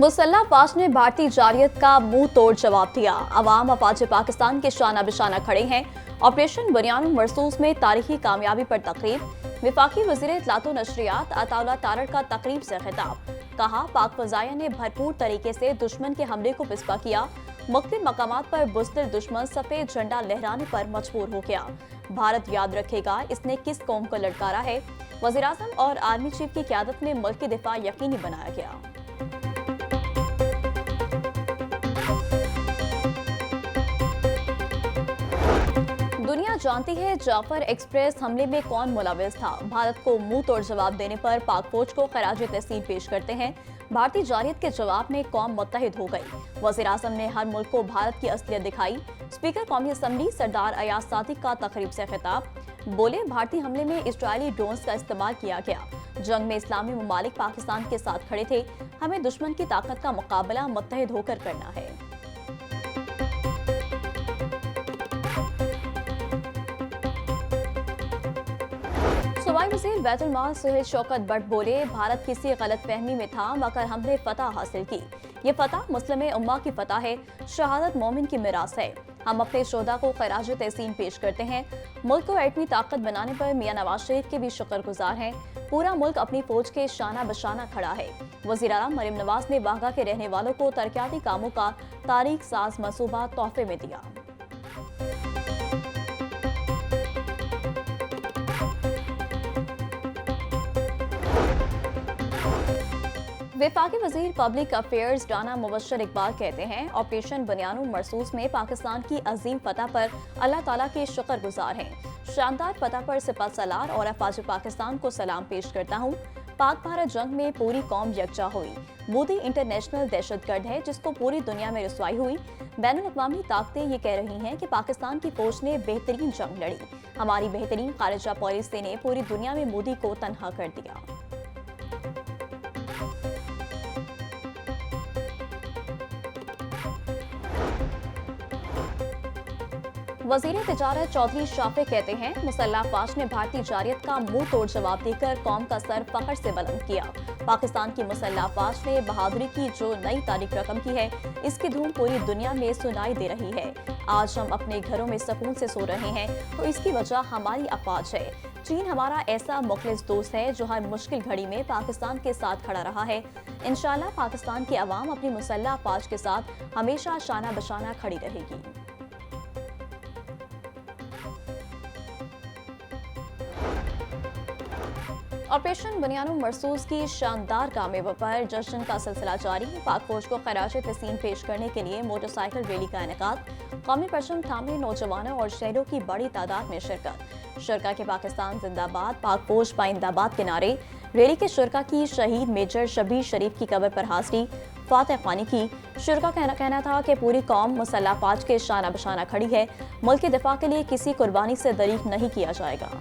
मुसल्ला अफवाज ने भारतीय जारियत का मुंह तोड़ जवाब दिया। अवाम अफवाज पाकिस्तान के शाना बिशाना खड़े हैं। ऑपरेशन बनियानुल मरसूस में तारीखी कामयाबी पर तकरीब। वफाकी वज़ीर इत्तलात व नशरियात अताउल्लाह तारड़ का तकरीब से खिताब। कहा, पाक फज़ाइया ने भरपूर तरीके से दुश्मन के हमले को पिस्पा किया। मुख्तलिफ मकामात पर बुज़दिल दुश्मन सफेद झंडा लहराने पर मजबूर हो गया। भारत याद रखेगा इसने किस कौम को ललकारा है। वज़ीर आज़म और आर्मी चीफ की क़यादत में मुल्क की दिफा यकीनी बनाया गया। दुनिया जानती है जाफर एक्सप्रेस हमले में कौन मुलविस था। भारत को मुंह तोड़ जवाब देने पर पाक फौज को खराज तहसीन पेश करते हैं। भारतीय जारियत के जवाब में कौम मुत्तहिद हो गई। वज़ीर आज़म ने हर मुल्क को भारत की असलियत दिखाई। स्पीकर कौमी असम्बली सरदार अयाज सादिक का तकरीब से खिताब। बोले, भारतीय हमले में इजरायली ड्रोन्स का इस्तेमाल किया गया। जंग में इस्लामी ममालिक पाकिस्तान के साथ खड़े थे। हमें दुश्मन की ताकत का मुकाबला मुत्तहिद होकर करना है। सूबाई वज़ीर बैतुल माल सुहेल शौकत बट बोले, भारत किसी गलत फहमी में था मगर हमने फतह हासिल की। ये फतह मुस्लिम उम्मा की फतह है। शहादत मोमिन की मिरास है। हम अपने शोधा को खराज तहसीन पेश करते हैं। मुल्क को एटमी ताकत बनाने पर मियां नवाज शरीफ के भी शुक्रगुजार हैं। पूरा मुल्क अपनी फौज के शाना बशाना खड़ा है। वज़ीर आला मरियम नवाज ने वाघा के रहने वालों को तरक्याती कामों का तारीख साज मंसूबा तोहफे में दिया। वफाकी वज़ीर पब्लिक अफेयर्स राना मुबश्शिर इकबाल कहते हैं, ऑपरेशन बनियानुल मरसूस में पाकिस्तान की अजीम फतह पर अल्लाह ताला के शुक्रगुजार हैं। शानदार फतह पर सिपहसालार और अफवाज पाकिस्तान को सलाम पेश करता हूँ। पाक भारत जंग में पूरी कौम यकजा हुई। मोदी इंटरनेशनल दहशतगर्द है जिसको पूरी दुनिया में रुसवाई हुई। बैनुल-अक़वामी ताकतें ये कह रही हैं कि पाकिस्तान की फौज ने बेहतरीन जंग लड़ी। हमारी बेहतरीन खारिजा पॉलिसी ने पूरी दुनिया में मोदी को तनहा कर दिया। वज़ीर तिजारत चौधरी शाफे कहते हैं, मुसल्ला अफवाज ने भारतीय जारियत का मुंह तोड़ जवाब देकर कौम का सर फख्र से बुलंद किया। पाकिस्तान की मुसल्ला अफवाज ने बहादुरी की जो नई तारीख रकम की है, इसकी धूम पूरी दुनिया में सुनाई दे रही है। आज हम अपने घरों में सुकून से सो रहे हैं तो इसकी वजह हमारी अफवाज है। चीन हमारा ऐसा मुखलिस दोस्त है जो हर मुश्किल घड़ी में पाकिस्तान के साथ खड़ा रहा है। इंशाअल्लाह पाकिस्तान की अवाम अपनी मुसल्ला अफवाज के साथ हमेशा शाना बशाना खड़ी रहेगी। ऑपरेशन बनियानुल मरसूस की शानदार कामयाबी पर जश्न का सिलसिला जारी। पाक फौज को खराज तहसीन पेश करने के लिए मोटरसाइकिल रैली का इनेकाद। कौमी परचम थामे नौजवानों और शहरों की बड़ी तादाद में शिरकत। शुरका के पाकिस्तान जिंदाबाद, पाक फौज पाइंदाबाद के नारे। रैली के शुरका की शहीद मेजर शबीर शरीफ की कब्र पर हाजिरी फातह ख्वानी की। शुरका का कहना था कि पूरी कौम मुसल्ला अफवाज के शाना बशाना खड़ी है। मुल्क के दिफा के लिए किसी कुर्बानी से दरीक नहीं किया जाएगा।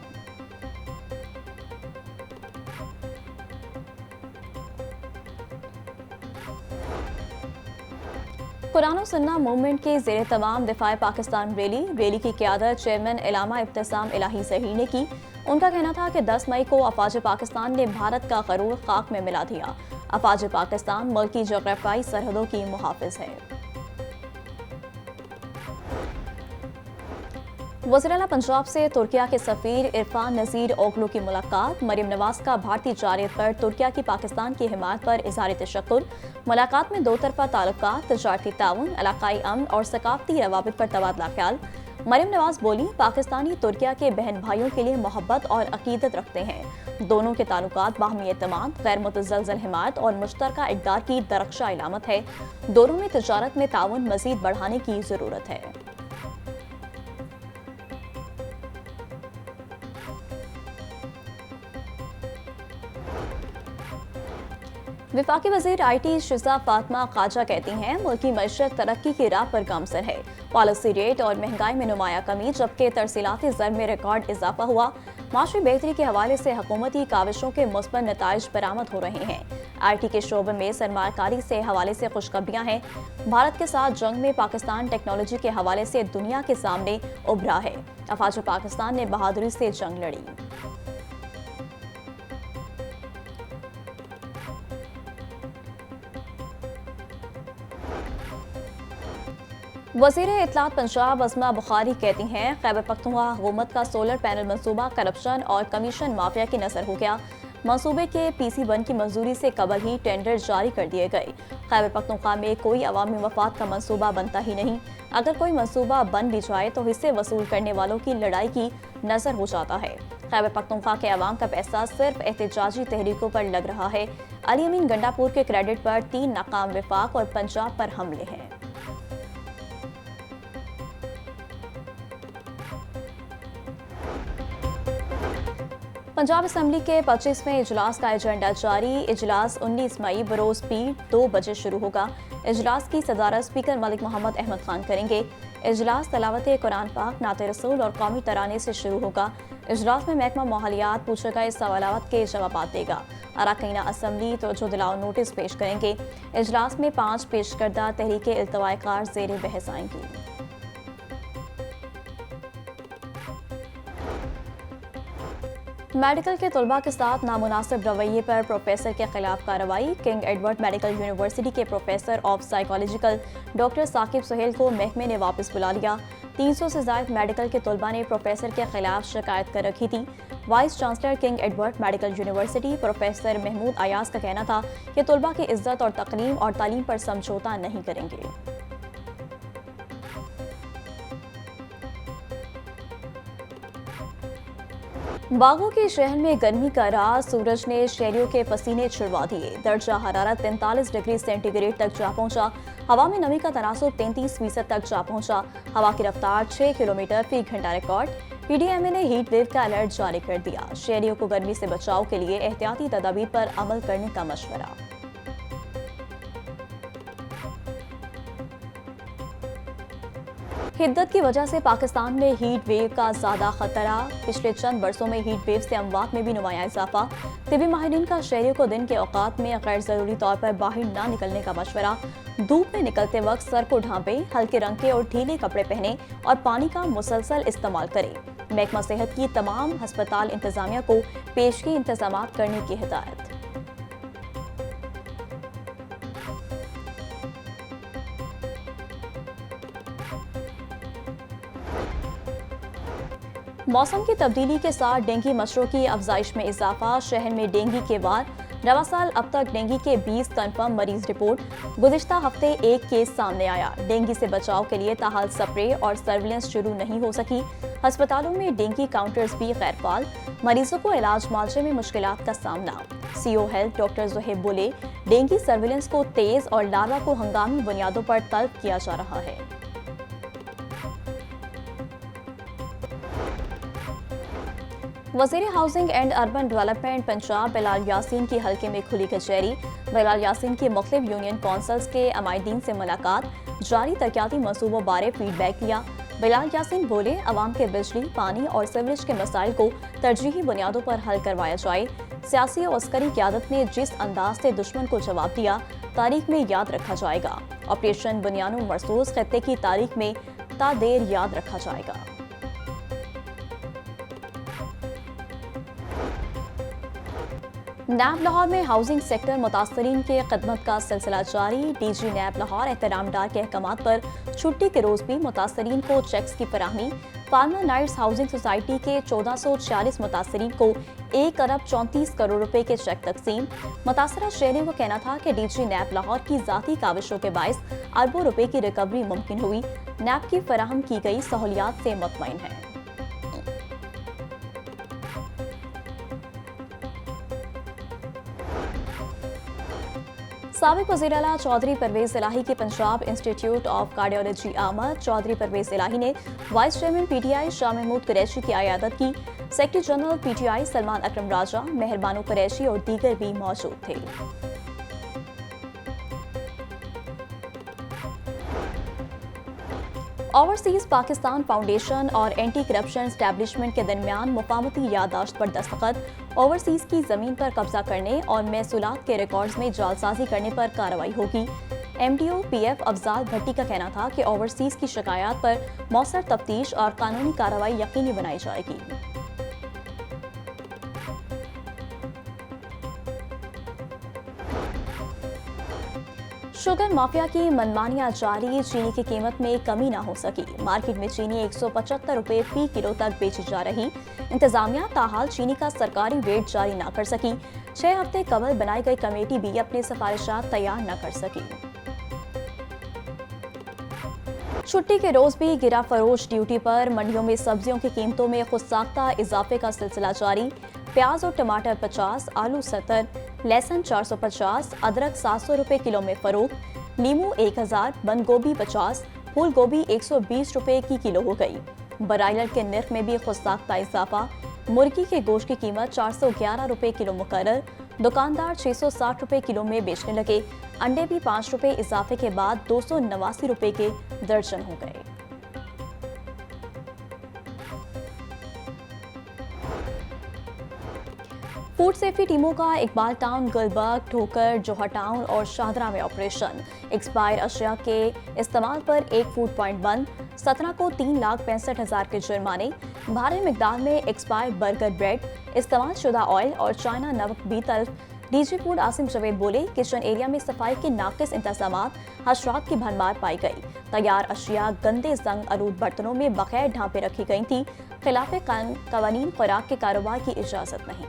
कुरान और सुन्ना मूवमेंट के ज़ेरे तमाम दिफाए पाकिस्तान रैली की क़यादत चेयरमैन इलामा इब्तिसाम इलाही ज़हीर ने की। उनका कहना था कि 10 मई को अफवाज पाकिस्तान ने भारत का गरूर खाक में मिला दिया। अफवाज पाकिस्तान मुल्क की जोग्राफियाई सरहदों की मुहाफ़िज है। वज़ीर आला पंजाब से तुर्किया के सफ़ीर इरफान नज़ीर ओगलू की मुलाकात। मरियम नवाज का भारतीय जारियत पर तुर्किया की पाकिस्तान की हिमायत पर इज़हार तशक्कुर। मुलाकात में दो तरफा ताल्लुकात, तजारती ताउन, इलाकाई अमन और सकाफती रवाबित पर तबादला ख्याल। मरियम नवाज बोली, पाकिस्तानी तुर्किया के बहन भाइयों के लिए मोहब्बत और अकीदत रखते हैं। दोनों के ताल्लुकात बाहमी एतमाद, गैर मुतज़लज़ल हिमायत और मुश्तरका इक़दार की दरख्शा इलामत है। दोनों में तजारत में ताउन मज़ीद बढ़ाने की ज़रूरत है। वफाकी वज़ीर IT शिज़ा फातिमा ख्वाजा कहती हैं, मुल्क की मईशत तरक्की की राह पर गामजन है। पॉलिसी रेट और महंगाई में नुमाया कमी, जबकि तरसीलाती ज़र में रिकॉर्ड इजाफा हुआ। माशी बेहतरी के हवाले से हुकूमती काविशों के मुस्बत नताइज बरामद हो रहे हैं। IT के शोबे में सरमायाकारी से हवाले से खुशखबरियाँ हैं। भारत के साथ जंग में पाकिस्तान टेक्नोलॉजी के हवाले से दुनिया के सामने उभरा है। अफवाज पाकिस्तान ने बहादुरी से जंग लड़ी। वज़ीर इत्तलात पंजाब अज़मा बुखारी कहती हैं, खैबर पख्तूनख्वा हुकूमत का सोलर पैनल मंसूबा करप्शन और कमीशन माफिया की नज़र हो गया। मंसूबे के PC1 की मंजूरी से कबल ही टेंडर जारी कर दिए गए। खैबर पख्तूनख्वा में कोई अवामी मफाद का मंसूबा बनता ही नहीं। अगर कोई मंसूबा बन भी जाए तो हिस्से वसूल करने वालों की लड़ाई की नज़र हो जाता है। खैबर पख्तूनख्वा के अवाम का पैसा सिर्फ एहतजाजी तहरीकों पर लग रहा है। अली अमीन गंडापुर के क्रेडिट पर 3 नाकाम विफाक और पंजाब पर हमले हैं। पंजाब असम्बली के 25वें इजलास का एजेंडा जारी। इजलास 19 मई बरोज पीर 2 बजे शुरू होगा। इजलास की सदारत स्पीकर मलिक मोहम्मद अहमद खान करेंगे। इजलास तलावत कुरान पाक, नात रसूल और कौमी तराने से शुरू होगा। इजलास में महकमा माहौलियात पूछे गए सवालात के जवाब देगा। अरकान असम्बली तवज्जो दिलाओ नोटिस पेश करेंगे। इजलास में 5 पेश करदा तहरीके इल्तवाए कार ज़ेर बहस आएंगी। मेडिकल के तलबा के साथ नामुनासिब रवैये पर प्रोफेसर के खिलाफ कार्रवाई। किंग एडवर्ड मेडिकल यूनिवर्सिटी के professor of psychological doctor Saqib Suhail को महकमे ने वापस बुला लिया। 300 से ज़ायद मेडिकल के तलबा ने प्रोफेसर के खिलाफ शिकायत कर रखी थी। Vice chancellor King Edward Medical University professor Mahmood Ayaz का कहना था कि तलबा की इज्जत और तकलीम और तालीम पर समझौता नहीं करेंगे। बागों के शहर में गर्मी का राज, सूरज ने शहरियों के पसीने छुड़वा दिए। दर्जा हरारत 43 डिग्री सेंटीग्रेड तक जा पहुंचा। हवा में नमी का तनासुब 33% तक जा पहुंचा। हवा की रफ्तार 6 किलोमीटर फी घंटा रिकॉर्ड। PDMA ने हीट वेव का अलर्ट जारी कर दिया। शहरियों को गर्मी से बचाव के लिए एहतियाती तदाबीर पर अमल करने का मशवरा। हिद्दत की वजह से पाकिस्तान में हीट वेव का ज्यादा खतरा। पिछले चंद बरसों में हीट वेव से अमवात में भी नुमाया इजाफा। तिबी माहिरीन का शहरियों को दिन के औकात में गैर जरूरी तौर पर बाहर ना निकलने का मशवरा। धूप में निकलते वक्त सर को ढांपे, हल्के रंग के और ढीले कपड़े पहने और पानी का मुसलसल इस्तेमाल करें। महकमा सेहत की तमाम हस्पताल इंतजामिया को पेशगी इंतजाम करने की हिदायत। मौसम की तब्दीली के साथ डेंगू मच्छरों की अफजाइश में इजाफा। शहर में डेंगू के वार। रवा साल अब तक डेंगू के 20 कन्फर्म मरीज रिपोर्ट। गुज़िश्ता हफ्ते एक केस सामने आया। डेंगू से बचाव के लिए ताहाल स्प्रे और सर्विलेंस शुरू नहीं हो सकी। अस्पतालों में डेंगू काउंटर्स भी गैरफाल। मरीजों को इलाज मुआवजे में मुश्किलात का सामना। CO हेल्थ डॉक्टर ज़ुहैब बोले, डेंगू सर्विलेंस को तेज और लार्वा को हंगामी बुनियादों पर तलब किया जा रहा है। वज़ीर housing and urban development Punjab Bilal Yasin की हल्के में खुली कचहरी। बिलाल यासीन की मुख्तलिफ यूनियन कौंसल्स के अमायदीन से मुलाकात। जारी तरक्याती मनसूबों बारे फीडबैक लिया। बिलाल यासीन बोले, अवाम के बिजली, पानी और सीवरेज के मसाइल को तरजीही बुनियादों पर हल करवाया जाए। सियासी और अस्करी क़यादत ने जिस अंदाज से दुश्मन को जवाब दिया, तारीख में याद रखा जाएगा। ऑपरेशन बुनियानो मरसूस खत्ते की तारीख में तादेर याद रखा जाएगा। नैब लाहौर में हाउसिंग सेक्टर मुतासरीन के खदमत का सिलसिला जारी। DG नैब लाहौर एहतराम डार के अहकामात पर छुट्टी के रोज भी मुतासरीन को चेक्स की फराहमी। फार्मर नाइट्स हाउसिंग सोसाइटी के 1446 मुतासरीन को 1 अरब 34 करोड़ रुपए के चेक तकसीम। मुतासरा शहरियों को कहना था कि DG नैब लाहौर की जाती काविशों के बायस अरबों रुपए की रिकवरी मुमकिन हुई। नैब की फराहम की गई सहूलियात से मुतमईन है। साबिक वज़ीर आला चौधरी परवेज इलाही की पंजाब इंस्टीट्यूट ऑफ कार्डियोलॉजी आमद। चौधरी परवेज इलाही ने vice chairman PTI Shah Mahmood Qureshi की आयादत की। Secretary general PTI Salman Akram Raja, Meherbano Qureshi और दीगर भी मौजूद थे। ओवरसीज पाकिस्तान फाउंडेशन और एंटी करप्शन एस्टैब्लिशमेंट के दरमियान मुफाहमती याददाश्त पर दस्तखत। ओवरसीज की जमीन पर कब्जा करने और महसूलात के रिकॉर्ड्स में जालसाजी करने पर कार्रवाई होगी। MDO PF अफजाल भट्टी का कहना था कि ओवरसीज की शिकायत पर मौसर तफ्तीश और कानूनी कार्रवाई यकीनी बनाई जाएगी। शुगर माफिया की मनमानियां जारी, चीनी की कीमत में कमी ना हो सकी। मार्केट में चीनी 175 रुपए फी किलो तक बेची जा रही। इंतजामिया ताहाल चीनी का सरकारी रेट जारी ना कर सकी। 6 हफ्ते कबल बनाई गई कमेटी भी अपनी सिफारिशात तैयार न कर सकी। छुट्टी के रोज भी गिरा फरोश ड्यूटी पर। मंडियों में सब्जियों की कीमतों में खुदसाख्ता इजाफे का सिलसिला जारी। प्याज और टमाटर 50, आलू 70, लहसुन 450, अदरक 700 रुपए किलो में फरोख्त। नींबू 1000, बंद गोभी 50, फूल गोभी 120 रुपए की किलो हो गई। ब्रायलर के नर्ख में भी खुदसाख्ता इजाफा। मुर्गी के गोश्त की कीमत 411 रुपए किलो मुकर्रर। दुकानदार 660 रुपए किलो में बेचने लगे। अंडे भी 5 रुपए इजाफे के बाद 289 रुपए के दर्जन हो गए। फूड सेफ्टी टीमों का इकबाल टाउन, गुलबर्ग, ठोकर, जोहर टाउन और शाहदरा में ऑपरेशन। एक्सपायर अशिया के इस्तेमाल पर एक फूड पॉइंट बंद। 17 को 3,65,000 के जुर्माने। भारी मिकदार में एक्सपायर बर्गर ब्रेड, इस्तेमाल शुदा ऑयल और चाइना नमक भी तल्फ। डीजी फूड आसिम जवेद बोले, किचन एरिया में सफाई के नाकिस इंतजामात, हशरात की भरमार पाई गई। तैयार अशिया गंदे जंग आलूद बर्तनों में बगैर ढांपे रखी गई थी। खिलाफ कवानीन खुराक के कारोबार की इजाजत नहीं।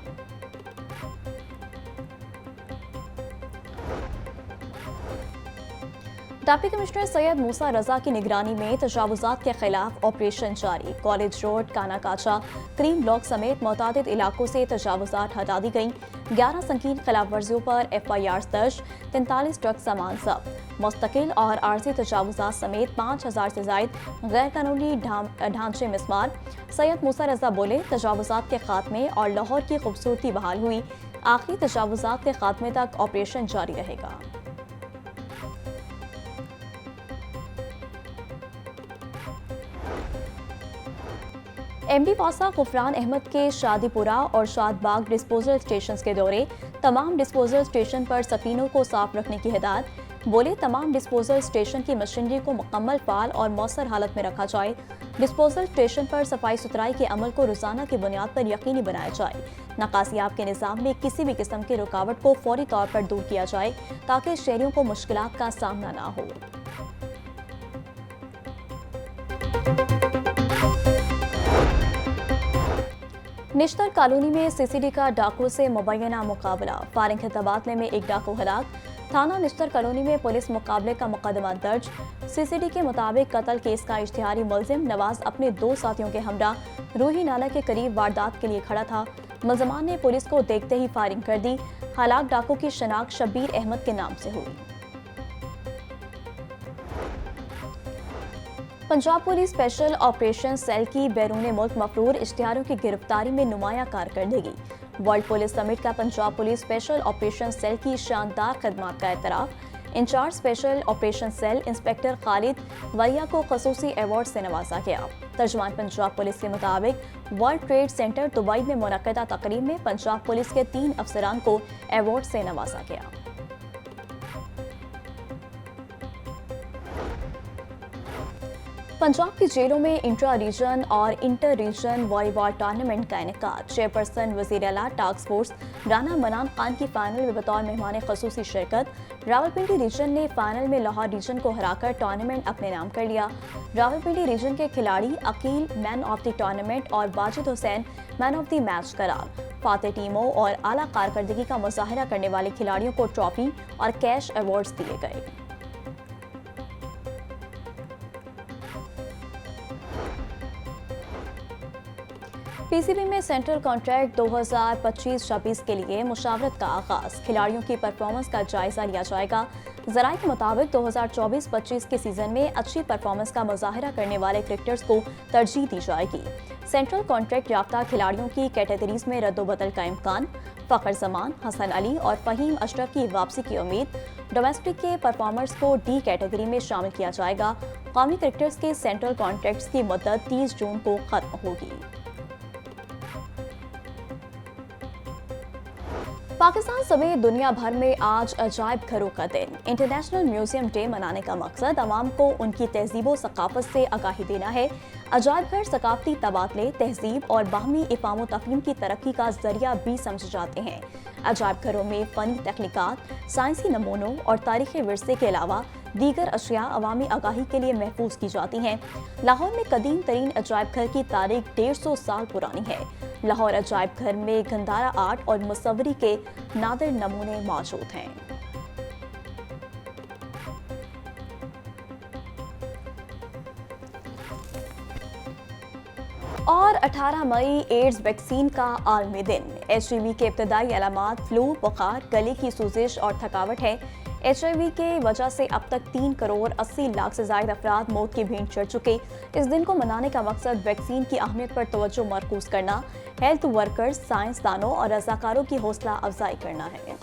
डिप्टी कमिश्नर सैयद मूसा रजा की निगरानी में तजावुजात के खिलाफ ऑपरेशन जारी। कॉलेज रोड, कानाकाचा, क्रीम ब्लॉक समेत मुतादिद इलाकों से तजावुजात हटा दी गई। 11 संगीन खिलाफ वर्जियों पर FIR दर्ज। 43 ट्रक सामान जब्त। मुस्तकिल और आर्जी तजावुजात समेत 5000 से जायद गैर कानूनी ढांचे मिसमार। सैयद मूसा रजा बोले, तजावुजात के खात्मे और लाहौर की खूबसूरती बहाल हुई। आखिरी तजावुजात के खात्मे तक ऑपरेशन जारी रहेगा। MD वासा गुफरान अहमद के शादीपुरा और शादबाग डिस्पोजल स्टेशन के दौरे। तमाम डिस्पोजल स्टेशन पर सफीनों को साफ रखने की हिदायत। बोले, तमाम डिस्पोजल स्टेशन की मशीनरी को मुकम्मल फाल और मौसर हालत में रखा जाए। डिस्पोजल स्टेशन पर सफाई सुथराई के अमल को रोजाना की बुनियाद पर यकीनी बनाया जाए। नकासियाब के निज़ाम में किसी भी किस्म की रुकावट को फौरी तौर पर दूर किया जाए ताकि शहरियों को मुश्किलात का सामना न हो। निश्तर कॉलोनी में CCD का डाकू से मुबैना मुकाबला। फायरिंग के तबादले में एक डाकू हलाक। थाना निश्तर कॉलोनी में पुलिस मुकाबले का मुकदमा दर्ज। CCD के मुताबिक कत्ल केस का इश्तिहारी मुलजिम नवाज अपने 2 साथियों के हमरा रूही नाला के करीब वारदात के लिए खड़ा था। मुलजमान ने पुलिस को देखते ही फायरिंग कर दी। हलाक डाकू की शनाख्त शब्बीर अहमद के नाम से हुई। Punjab police special operation cell की बैरून मुल्क मफरूर इश्तिहारों की गिरफ्तारी में नुमाया कारकर्दगी। वर्ल्ड पुलिस समिट का Punjab police special operation cell की शानदार खदमात का एतराफ। Incharge special operation cell inspector Khalid वैया को खसूसी अवार्ड से नवाजा गया। तर्जुमान पंजाब पुलिस के मुताबिक वर्ल्ड ट्रेड सेंटर दुबई में मुनक्किदा तकरीब में पंजाब पुलिस के 3 अफसरान को अवार्ड से नवाजा गया। पंजाब की जेलों में इंट्रा रीजन और इंटर रीजन वॉलीबॉल टूर्नामेंट का इनेकाद। चेयरपर्सन वज़ीर आला टास्क फोर्स राना मनान खान की फाइनल में बतौर मेहमान खसूसी शिरकत। रावलपिंडी रीजन ने फाइनल में लाहौर रीजन को हराकर टूर्नामेंट अपने नाम कर लिया। रावलपिंडी रीजन के खिलाड़ी Aqeel man of the tournament और Wajid Hussain man of the match करार। फातेह टीमों और आला कारकर्दगी का मुजाहरा करने वाले खिलाड़ियों को ट्रॉफी और कैश अवार्ड्स दिए गए। PCB में सेंट्रल कॉन्ट्रैक्ट 2025-26 के लिए मुशावरत का आगाज। खिलाड़ियों की परफॉर्मेंस का जायजा लिया जाएगा। ज़राए के मुताबिक 2024-25 के सीजन में अच्छी परफॉर्मेंस का मुजाहरा करने वाले क्रिकेटर्स को तरजीह दी जाएगी। सेंट्रल कॉन्ट्रैक्ट याफ्ता खिलाड़ियों की कैटेगरीज में रद्दोबदल का इम्कान। फ़खर जमान, हसन अली और फ़हीम अशरफ की वापसी की उम्मीद। डोमेस्टिक के परफॉर्मर्स को D कैटेगरी में शामिल किया जाएगा। कौमी क्रिकेटर्स के सेंट्रल कॉन्ट्रैक्ट्स की मुद्दत 30 जून को खत्म होगी। पाकिस्तान समेत दुनिया भर में आज अजायब घरों का दिन। इंटरनेशनल म्यूजियम डे मनाने का मकसद आवाम को उनकी तहजीब व सकाफत से आगाही देना है। अजायब घर सकाफती तबादले, तहजीब और बाहमी इफ़ाम तफ़हीम की तरक्की का जरिया भी समझे जाते हैं। अजायब घरों में फ़नी तख्लीक़ात, साइंसी नमूनों और तारीख़ी विरसे के अलावा दीगर अशिया अवामी आगाही के लिए महफूज की जाती हैं। लाहौर में कदीम तरीन अजायब घर की तारीख 150 साल पुरानी है। लाहौर अजायब घर में गंधारा आर्ट और मुसव्वरी के नादिर नमूने मौजूद हैं। और 18 मई एड्स वैक्सीन का आलमी दिन। HIV के इब्तदाई अलामात फ्लू, बुखार, गले की सूजिश और थकावट है। HIV के वजह से अब तक 3 करोड़ 80 लाख से ज्यादा अफराद मौत की भेंट चढ़ चुके। इस दिन को मनाने का मकसद वैक्सीन की अहमियत पर तवज्जो मरकूज करना, हेल्थ वर्कर्स, साइंसदानों और रज़ाकारों की हौसला अफजाई करना है।